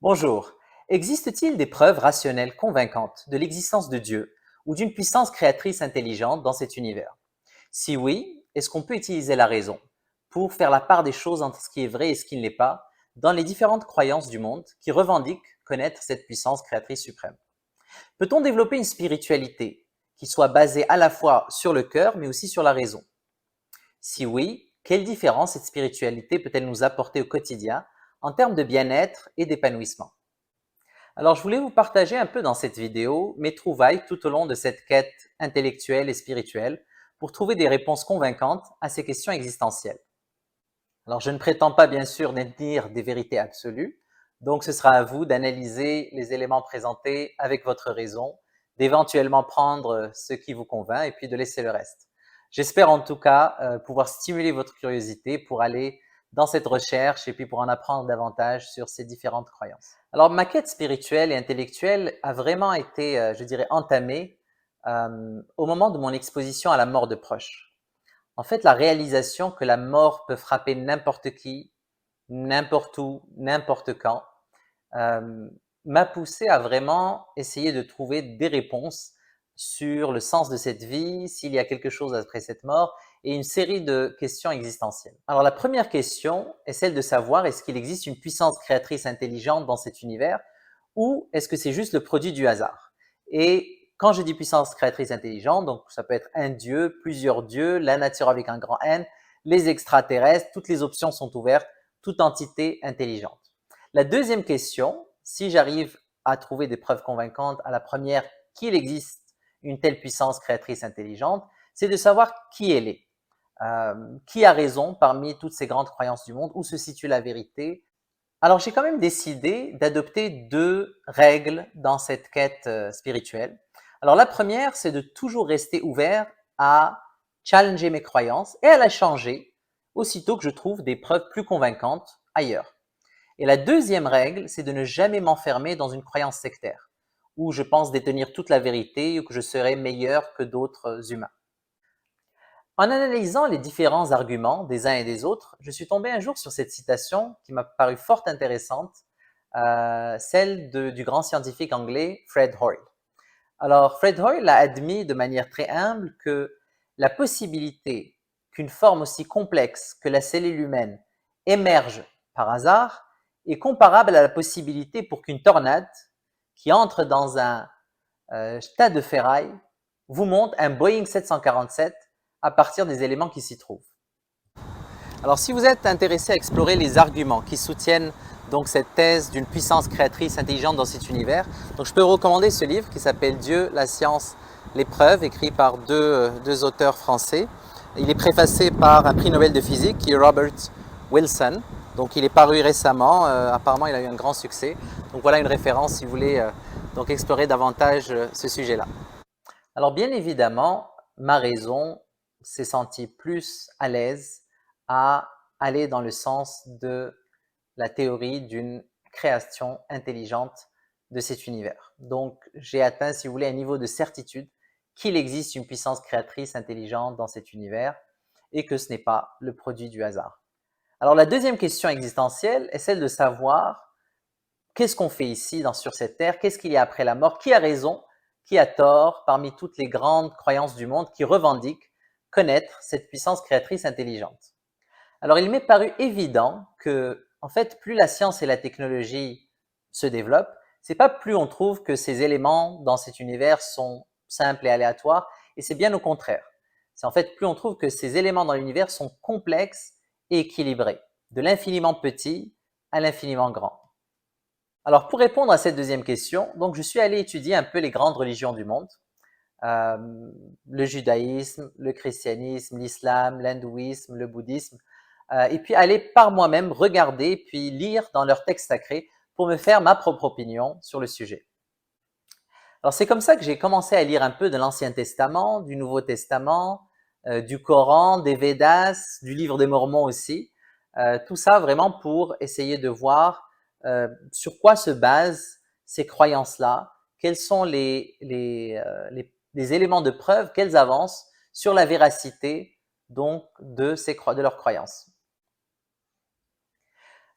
Bonjour. Existe-t-il des preuves rationnelles convaincantes de l'existence de Dieu ou d'une puissance créatrice intelligente dans cet univers? Si oui, est-ce qu'on peut utiliser la raison pour faire la part des choses entre ce qui est vrai et ce qui ne l'est pas dans les différentes croyances du monde qui revendiquent connaître cette puissance créatrice suprême? Peut-on développer une spiritualité qui soit basée à la fois sur le cœur mais aussi sur la raison? Si oui, quelle différence cette spiritualité peut-elle nous apporter au quotidien en termes de bien-être et d'épanouissement? Alors, je voulais vous partager un peu dans cette vidéo mes trouvailles tout au long de cette quête intellectuelle et spirituelle pour trouver des réponses convaincantes à ces questions existentielles. Alors, je ne prétends pas bien sûr détenir des vérités absolues, donc ce sera à vous d'analyser les éléments présentés avec votre raison, d'éventuellement prendre ce qui vous convainc et puis de laisser le reste. J'espère en tout cas pouvoir stimuler votre curiosité pour aller dans cette recherche et puis pour en apprendre davantage sur ces différentes croyances. Alors, ma quête spirituelle et intellectuelle a vraiment été, je dirais, entamée au moment de mon exposition à la mort de proches. En fait, la réalisation que la mort peut frapper n'importe qui, n'importe où, n'importe quand, euh, m'a poussé à vraiment essayer de trouver des réponses sur le sens de cette vie, s'il y a quelque chose après cette mort, et une série de questions existentielles. Alors la première question est celle de savoir est-ce qu'il existe une puissance créatrice intelligente dans cet univers, ou est-ce que c'est juste le produit du hasard? Et quand je dis puissance créatrice intelligente, donc ça peut être un dieu, plusieurs dieux, la nature avec un grand N, les extraterrestres, toutes les options sont ouvertes, toute entité intelligente. La deuxième question, si j'arrive à trouver des preuves convaincantes à la première qu'il existe une telle puissance créatrice intelligente, c'est de savoir qui elle est. Qui a raison parmi toutes ces grandes croyances du monde, où se situe la vérité. Alors j'ai quand même décidé d'adopter deux règles dans cette quête spirituelle. Alors la première, c'est de toujours rester ouvert à challenger mes croyances et à la changer aussitôt que je trouve des preuves plus convaincantes ailleurs. Et la deuxième règle, c'est de ne jamais m'enfermer dans une croyance sectaire, où je pense détenir toute la vérité ou que je serai meilleur que d'autres humains. En analysant les différents arguments des uns et des autres, je suis tombé un jour sur cette citation qui m'a paru fort intéressante, celle du grand scientifique anglais Fred Hoyle. Alors, Fred Hoyle a admis de manière très humble que la possibilité qu'une forme aussi complexe que la cellule humaine émerge par hasard est comparable à la possibilité pour qu'une tornade qui entre dans un tas de ferraille vous montre un Boeing 747 à partir des éléments qui s'y trouvent. Alors, si vous êtes intéressé à explorer les arguments qui soutiennent donc cette thèse d'une puissance créatrice intelligente dans cet univers, donc je peux vous recommander ce livre qui s'appelle Dieu, la science, les preuves, écrit par deux auteurs français. Il est préfacé par un prix Nobel de physique qui est Robert Wilson. Donc il est paru récemment, apparemment il a eu un grand succès. Donc voilà une référence si vous voulez donc explorer davantage ce sujet-là. Alors bien évidemment, ma raison s'est sentie plus à l'aise à aller dans le sens de la théorie d'une création intelligente de cet univers. Donc j'ai atteint, si vous voulez, un niveau de certitude qu'il existe une puissance créatrice intelligente dans cet univers et que ce n'est pas le produit du hasard. Alors la deuxième question existentielle est celle de savoir qu'est-ce qu'on fait ici sur cette terre, qu'est-ce qu'il y a après la mort, qui a raison, qui a tort parmi toutes les grandes croyances du monde qui revendiquent connaître cette puissance créatrice intelligente. Alors il m'est paru évident que, en fait, plus la science et la technologie se développent, c'est pas plus on trouve que ces éléments dans cet univers sont simples et aléatoires, et c'est bien au contraire. C'est en fait plus on trouve que ces éléments dans l'univers sont complexes et équilibrés, de l'infiniment petit à l'infiniment grand. Alors pour répondre à cette deuxième question, donc je suis allé étudier un peu les grandes religions du monde, euh, le judaïsme, le christianisme, l'islam, l'hindouisme, le bouddhisme, et puis aller par moi-même regarder puis lire dans leurs textes sacrés pour me faire ma propre opinion sur le sujet. Alors c'est comme ça que j'ai commencé à lire un peu de l'Ancien Testament, du Nouveau Testament, du Coran, des Védas, du Livre des Mormons aussi, tout ça vraiment pour essayer de voir sur quoi se basent ces croyances-là, quels sont les éléments de preuve qu'elles avancent sur la véracité donc de leurs croyances.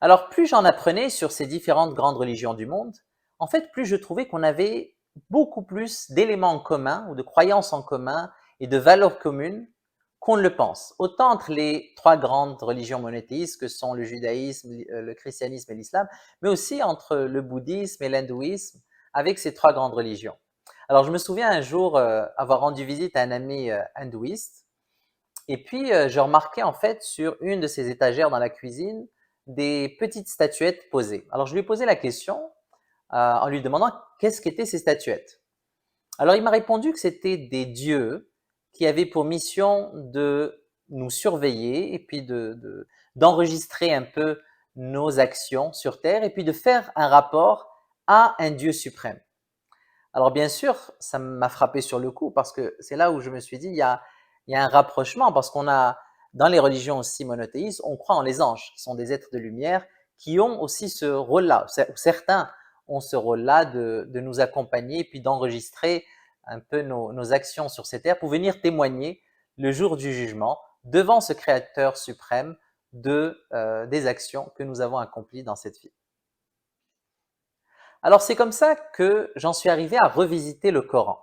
Alors, plus j'en apprenais sur ces différentes grandes religions du monde, en fait, plus je trouvais qu'on avait beaucoup plus d'éléments en commun ou de croyances en commun et de valeurs communes qu'on ne le pense. Autant entre les trois grandes religions monothéistes que sont le judaïsme, le christianisme et l'islam, mais aussi entre le bouddhisme et l'hindouisme avec ces trois grandes religions. Alors, je me souviens un jour avoir rendu visite à un ami hindouiste et puis je remarquais en fait sur une de ses étagères dans la cuisine des petites statuettes posées. Alors, je lui ai posé la question en lui demandant qu'est-ce qu'étaient ces statuettes. Alors, il m'a répondu que c'était des dieux qui avaient pour mission de nous surveiller et puis d'enregistrer un peu nos actions sur Terre et puis de faire un rapport à un Dieu suprême. Alors, bien sûr, ça m'a frappé sur le coup parce que c'est là où je me suis dit, il y a un rapprochement parce qu'on a, dans les religions aussi monothéistes, on croit en les anges, qui sont des êtres de lumière, qui ont aussi ce rôle-là. Certains ont ce rôle-là de nous accompagner et puis d'enregistrer un peu nos actions sur cette terre pour venir témoigner le jour du jugement devant ce Créateur suprême des actions que nous avons accomplies dans cette vie. Alors c'est comme ça que j'en suis arrivé à revisiter le Coran.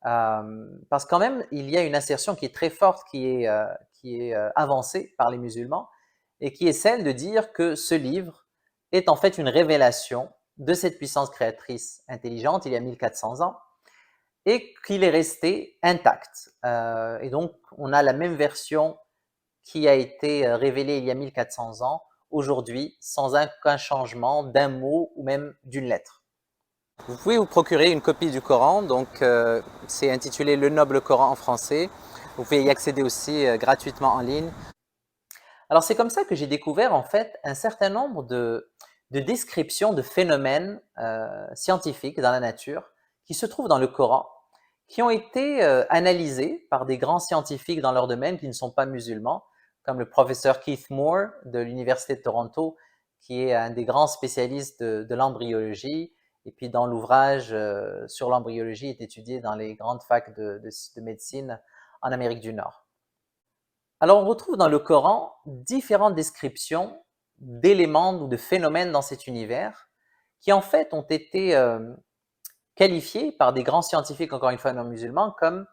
Parce quand même, il y a une assertion qui est très forte, qui est avancée par les musulmans, et qui est celle de dire que ce livre est en fait une révélation de cette puissance créatrice intelligente il y a 1400 ans, et qu'il est resté intact. Et donc, on a la même version qui a été révélée il y a 1400 ans, aujourd'hui, sans aucun changement d'un mot ou même d'une lettre. Vous pouvez vous procurer une copie du Coran, donc c'est intitulé Le Noble Coran en français. Vous pouvez y accéder aussi gratuitement en ligne. Alors c'est comme ça que j'ai découvert en fait un certain nombre de descriptions de phénomènes scientifiques dans la nature qui se trouvent dans le Coran, qui ont été analysés par des grands scientifiques dans leur domaine qui ne sont pas musulmans, comme le professeur Keith Moore de l'Université de Toronto, qui est un des grands spécialistes de l'embryologie, et puis dans l'ouvrage sur l'embryologie est étudié dans les grandes facs de médecine en Amérique du Nord. Alors on retrouve dans le Coran différentes descriptions d'éléments ou de phénomènes dans cet univers qui en fait ont été qualifiés par des grands scientifiques, encore une fois non musulmans, comme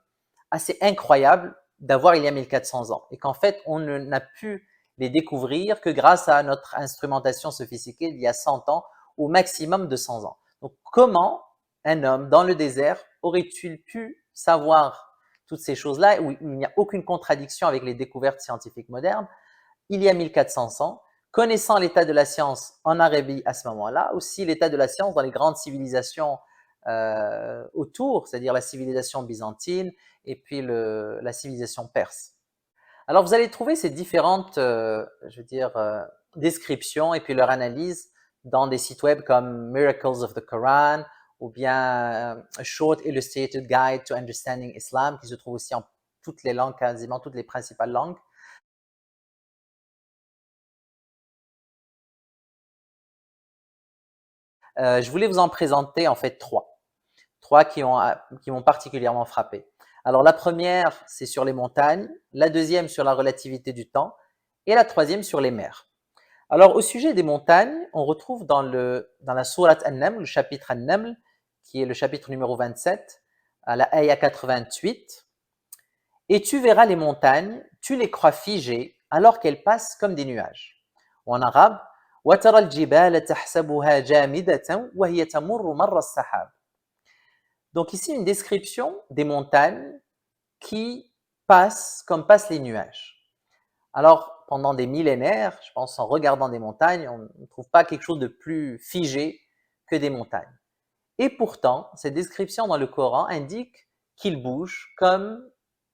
assez incroyables d'avoir il y a 1400 ans et qu'en fait on n'a pu les découvrir que grâce à notre instrumentation sophistiquée il y a 100 ans, au maximum de 100 ans. Donc comment un homme dans le désert aurait-il pu savoir toutes ces choses-là où il n'y a aucune contradiction avec les découvertes scientifiques modernes il y a 1400 ans, connaissant l'état de la science en Arabie à ce moment-là, aussi l'état de la science dans les grandes civilisations autour, c'est-à-dire la civilisation byzantine et puis la civilisation perse. Alors vous allez trouver ces différentes, je veux dire, descriptions et puis leur analyse dans des sites web comme Miracles of the Quran ou bien A Short Illustrated Guide to Understanding Islam qui se trouve aussi en toutes les langues, quasiment toutes les principales langues. Je voulais vous en présenter en fait trois qui m'ont particulièrement frappé. Alors la première, c'est sur les montagnes, la deuxième sur la relativité du temps et la troisième sur les mers. Alors au sujet des montagnes, on retrouve dans la sourate An-Naml, le chapitre An-Naml, qui est le chapitre numéro 27, à la ayah 88. Et tu verras les montagnes, tu les crois figées alors qu'elles passent comme des nuages. Ou en arabe, وَتَرَى الْجِبَالَ تَحْسَبُهَا جَامِدَةً وَهِيَ تَمُرُّ مَرَّ السَّحَابِ. Donc ici, une description des montagnes qui passent comme passent les nuages. Alors, pendant des millénaires, je pense en regardant des montagnes, on ne trouve pas quelque chose de plus figé que des montagnes. Et pourtant, cette description dans le Coran indique qu'ils bougent comme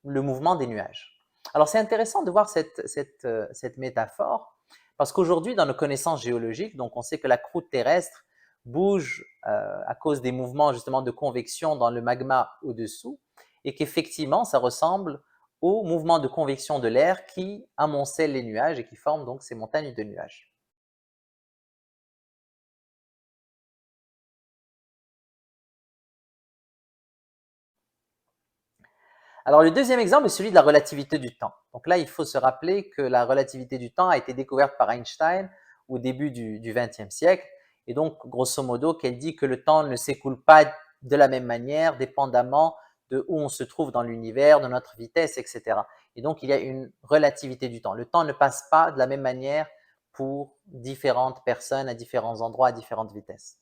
le mouvement des nuages. Alors, c'est intéressant de voir cette métaphore parce qu'aujourd'hui, dans nos connaissances géologiques, donc on sait que la croûte terrestre bouge à cause des mouvements justement de convection dans le magma au-dessous et qu'effectivement, ça ressemble au mouvement de convection de l'air qui amoncelle les nuages et qui forment donc ces montagnes de nuages. Alors le deuxième exemple est celui de la relativité du temps. Donc là, il faut se rappeler que la relativité du temps a été découverte par Einstein au début du XXe siècle. Et donc, grosso modo, qu'elle dit que le temps ne s'écoule pas de la même manière, dépendamment de où on se trouve dans l'univers, de notre vitesse, etc. Et donc, il y a une relativité du temps. Le temps ne passe pas de la même manière pour différentes personnes, à différents endroits, à différentes vitesses.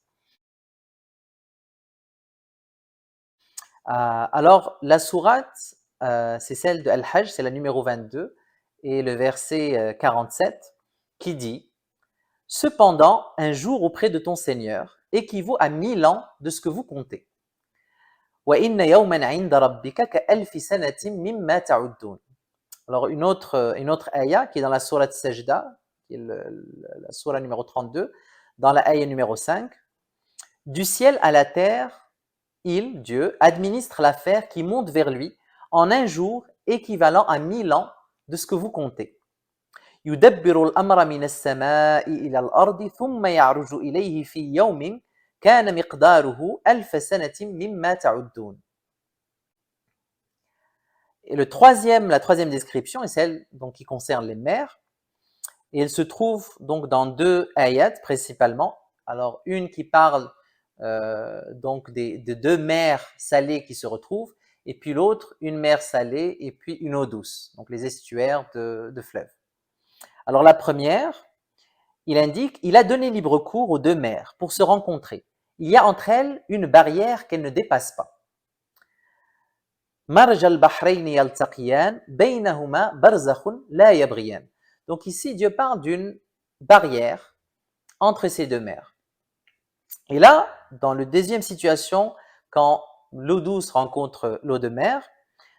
Alors, la sourate, c'est celle de Al-Hajj, c'est la numéro 22, et le verset 47, qui dit: Cependant, un jour auprès de ton Seigneur équivaut à 1000 ans de ce que vous comptez. وَإِنَّ يَوْمًا عِنْدَ رَبِّكَ كَأَلْفِ سَنَةٍ مِمَّا تَعُدُّونَ. Alors, une autre ayah qui est dans la sourate Sajda, qui est la sourate numéro 32, dans la ayah numéro 5, du ciel à la terre, il, Dieu, administre l'affaire qui monte vers lui en un jour équivalent à 1000 ans de ce que vous comptez. يدبر الأمر من السماء إلى الأرض ثم يعرج إليه في يوم كان مقداره ألف سنة مما تعدون. Et la troisième description est celle donc, qui concerne les mers. Et elle se trouve donc dans deux ayats principalement. Alors, une qui parle donc de deux mers salées qui se retrouvent, et puis l'autre, une mer salée et puis une eau douce, donc les estuaires de fleuves. Alors, la première, il indique, il a donné libre cours aux deux mers pour se rencontrer. Il y a entre elles une barrière qu'elles ne dépassent pas. مرج البحرين يلتقيان بينهما برزخ لا يبغيان. Donc ici, Dieu parle d'une barrière entre ces deux mers. Et là, dans la deuxième situation, quand l'eau douce rencontre l'eau de mer,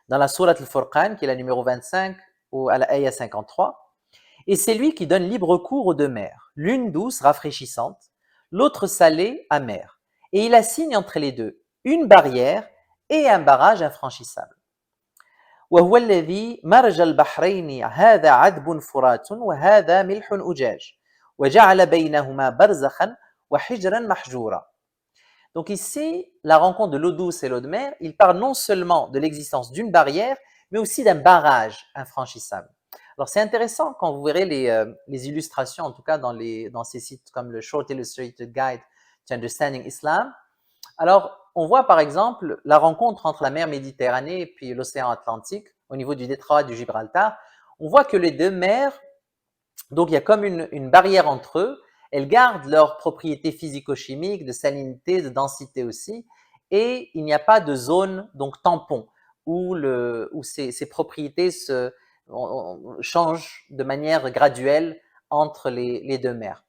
dans la sourate Al-Furqan, qui est la numéro 25, ou à la ayah 53, et c'est lui qui donne libre cours aux deux mers, l'une douce, rafraîchissante, l'autre salée, amère. Et il assigne entre les deux une barrière et un barrage infranchissable. وهو الذي مرج البحرين هذا عذب فرات وهذا ملح أجاج وجعل بينهما برزخا وحجرا محجورا. Donc ici, la rencontre de l'eau douce et l'eau de mer, il parle non seulement de l'existence d'une barrière, mais aussi d'un barrage infranchissable. Alors c'est intéressant quand vous verrez les illustrations, en tout cas dans ces sites comme le Short Illustrated Guide to Understanding Islam. Alors, on voit par exemple la rencontre entre la mer Méditerranée et puis l'océan Atlantique au niveau du détroit du Gibraltar. On voit que les deux mers, donc il y a comme une barrière entre eux, elles gardent leurs propriétés physico-chimiques, de salinité, de densité aussi, et il n'y a pas de zone donc tampon où ces propriétés changent de manière graduelle entre les deux mers.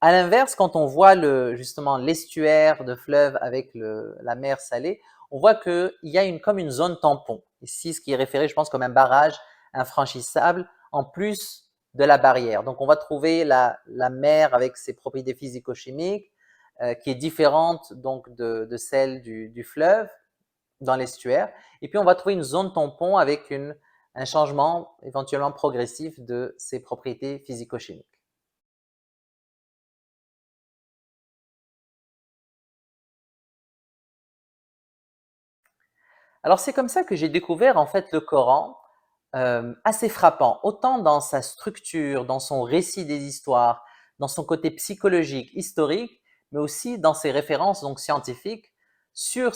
À l'inverse, quand on voit justement l'estuaire de fleuve avec la mer salée, on voit qu'il y a comme une zone tampon. Ici, ce qui est référé, je pense, comme un barrage infranchissable en plus de la barrière. Donc, on va trouver la mer avec ses propriétés physico-chimiques, qui est différente donc de celle du fleuve dans l'estuaire. Et puis, on va trouver une zone tampon avec un changement éventuellement progressif de ses propriétés physico-chimiques. Alors c'est comme ça que j'ai découvert en fait le Coran, assez frappant, autant dans sa structure, dans son récit des histoires, dans son côté psychologique, historique, mais aussi dans ses références donc scientifiques sur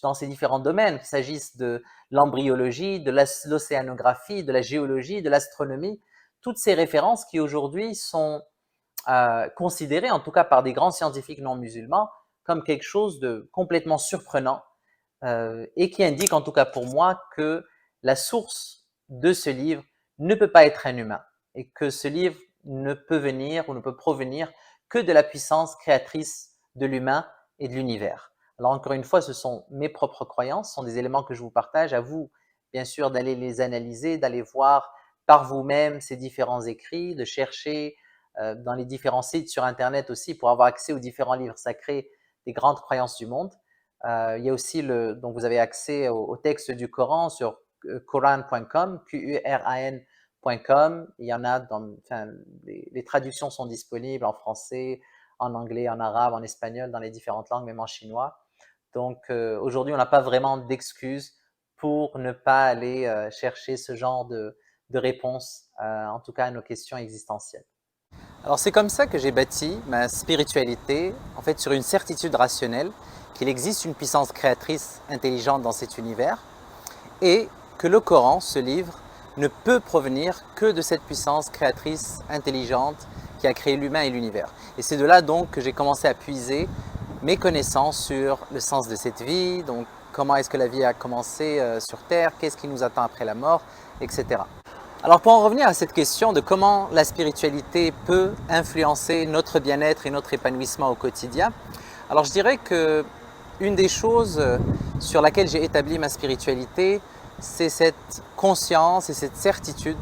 dans ces différents domaines, qu'il s'agisse de l'embryologie, de l'océanographie, de la géologie, de l'astronomie, toutes ces références qui aujourd'hui sont considérées, en tout cas par des grands scientifiques non musulmans, comme quelque chose de complètement surprenant et qui indique, en tout cas pour moi, que la source de ce livre ne peut pas être un humain et que ce livre ne peut venir ou ne peut provenir que de la puissance créatrice de l'humain et de l'univers. Alors encore une fois, ce sont mes propres croyances, ce sont des éléments que je vous partage. À vous, bien sûr, d'aller les analyser, d'aller voir par vous-même ces différents écrits, de chercher dans les différents sites sur Internet aussi pour avoir accès aux différents livres sacrés des grandes croyances du monde. Il y a aussi donc vous avez accès au texte du Coran sur quran.com, Quran.com. Il y en a enfin, les traductions sont disponibles en français, en anglais, en arabe, en espagnol, dans les différentes langues, même en chinois. Donc aujourd'hui, on n'a pas vraiment d'excuses pour ne pas aller chercher ce genre de réponse, en tout cas à nos questions existentielles. Alors c'est comme ça que j'ai bâti ma spiritualité, en fait sur une certitude rationnelle qu'il existe une puissance créatrice intelligente dans cet univers et que le Coran, ce livre, ne peut provenir que de cette puissance créatrice intelligente qui a créé l'humain et l'univers. Et c'est de là donc que j'ai commencé à puiser mes connaissances sur le sens de cette vie, donc comment est-ce que la vie a commencé sur Terre, qu'est-ce qui nous attend après la mort, etc. Alors pour en revenir à cette question de comment la spiritualité peut influencer notre bien-être et notre épanouissement au quotidien, alors je dirais que une des choses sur laquelle j'ai établi ma spiritualité, c'est cette conscience et cette certitude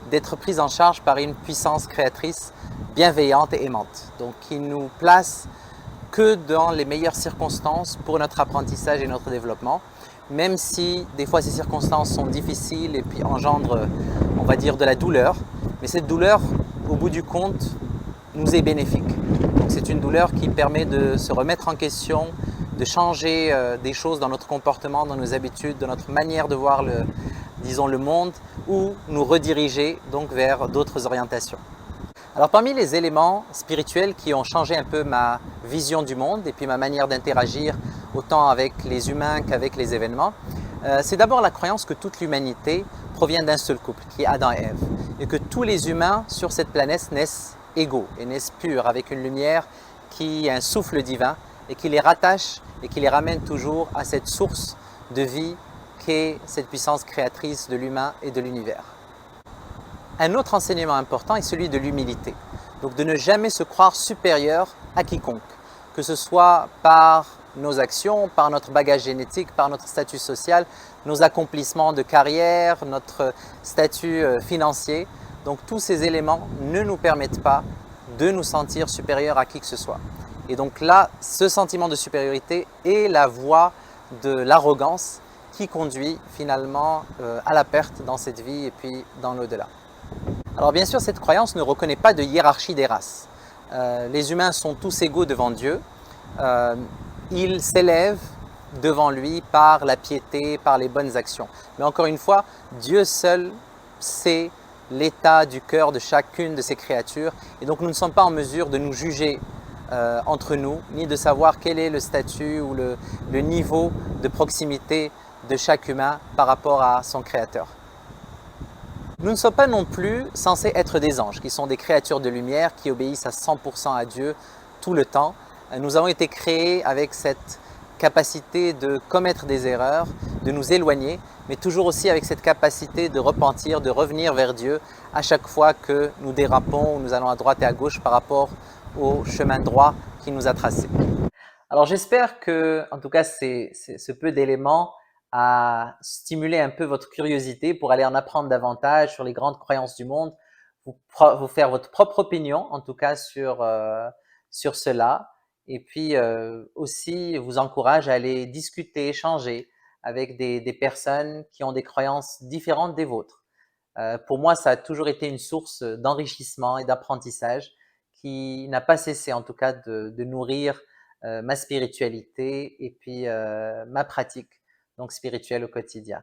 d'être prise en charge par une puissance créatrice bienveillante et aimante, donc qui nous place que dans les meilleures circonstances pour notre apprentissage et notre développement, même si des fois ces circonstances sont difficiles et puis engendrent, on va dire, de la douleur. Mais cette douleur, au bout du compte, nous est bénéfique. Donc c'est une douleur qui permet de se remettre en question, de changer des choses dans notre comportement, dans nos habitudes, dans notre manière de voir disons, le monde, ou nous rediriger donc vers d'autres orientations. Alors parmi les éléments spirituels qui ont changé un peu ma vision du monde et puis ma manière d'interagir autant avec les humains qu'avec les événements, c'est d'abord la croyance que toute l'humanité provient d'un seul couple, qui est Adam et Ève, et que tous les humains sur cette planète naissent égaux et naissent purs, avec une lumière qui est un souffle divin et qui les rattache et qui les ramène toujours à cette source de vie qu'est cette puissance créatrice de l'humain et de l'univers. Un autre enseignement important est celui de l'humilité, donc de ne jamais se croire supérieur à quiconque, que ce soit par nos actions, par notre bagage génétique, par notre statut social, nos accomplissements de carrière, notre statut financier. Donc tous ces éléments ne nous permettent pas de nous sentir supérieurs à qui que ce soit. Et donc là, ce sentiment de supériorité est la voie de l'arrogance qui conduit finalement à la perte dans cette vie et puis dans l'au-delà. Alors bien sûr, cette croyance ne reconnaît pas de hiérarchie des races. Les humains sont tous égaux devant Dieu. Ils s'élèvent devant lui par la piété, par les bonnes actions. Mais encore une fois, Dieu seul sait l'état du cœur de chacune de ses créatures. Et donc nous ne sommes pas en mesure de nous juger entre nous, ni de savoir quel est le statut ou le niveau de proximité de chaque humain par rapport à son Créateur. Nous ne sommes pas non plus censés être des anges, qui sont des créatures de lumière qui obéissent à 100% à Dieu tout le temps. Nous avons été créés avec cette capacité de commettre des erreurs, de nous éloigner, mais toujours aussi avec cette capacité de repentir, de revenir vers Dieu à chaque fois que nous dérapons ou nous allons à droite et à gauche par rapport au chemin droit qu'il nous a tracé. Alors j'espère que, en tout cas, ce peu d'éléments a stimulé un peu votre curiosité pour aller en apprendre davantage sur les grandes croyances du monde, vous faire votre propre opinion, en tout cas, sur cela. Et puis aussi vous encourage à aller discuter, échanger avec des personnes qui ont des croyances différentes des vôtres. Pour moi, ça a toujours été une source d'enrichissement et d'apprentissage qui n'a pas cessé, en tout cas, de nourrir ma spiritualité et puis ma pratique donc spirituelle au quotidien.